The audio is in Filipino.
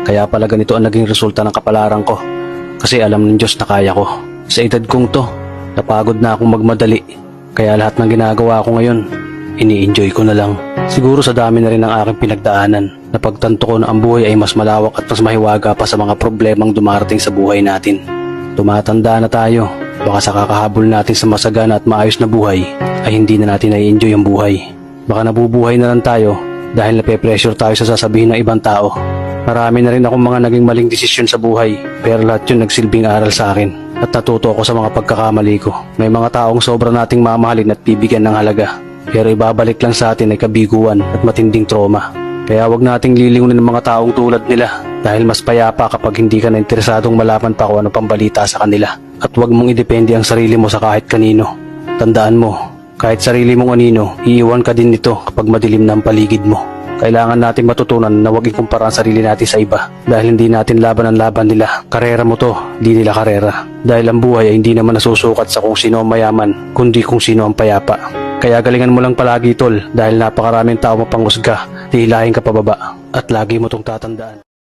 Kaya pala ganito ang naging resulta ng kapalaran ko. Kasi alam ng Diyos na kaya ko. Sa edad kong to, napagod na akong magmadali. Kaya lahat ng ginagawa ko ngayon, ini-enjoy ko na lang. Siguro sa dami na rin ng aking pinagdaanan, napagtanto ko na ang buhay ay mas malawak at mas mahiwaga pa sa mga problemang dumarating sa buhay natin. Tumatanda na tayo, baka sa kakahabol natin sa masagana at maayos na buhay, ay hindi na natin na-enjoy ang buhay. Baka nabubuhay na lang tayo dahil nape-pressure tayo sa sasabihin ng ibang tao. Marami na rin akong mga naging maling desisyon sa buhay, pero lahat yun nagsilbing aral sa akin at natuto ako sa mga pagkakamali ko. May mga taong sobra nating mamahalin at bibigyan ng halaga, pero ibabalik lang sa atin ay kabiguan at matinding trauma. Kaya wag nating lilingunin ng mga taong tulad nila dahil mas payapa kapag hindi ka na interesadong malaman pa kung ano pang balita sa kanila. At wag mong idepende ang sarili mo sa kahit kanino. Tandaan mo, kahit sarili mong anino, iiwan ka din nito kapag madilim na ang paligid mo. Kailangan natin matutunan na huwag ikumpara ang sarili natin sa iba dahil hindi natin laban ang laban nila. Karera mo to, di nila karera. Dahil ang buhay ay hindi naman nasusukat sa kung sino ang mayaman, kundi kung sino ang payapa. Kaya galingan mo lang palagi tol dahil napakaraming tao mapanghusga, hihilahin ka pababa at lagi mo tong tatandaan.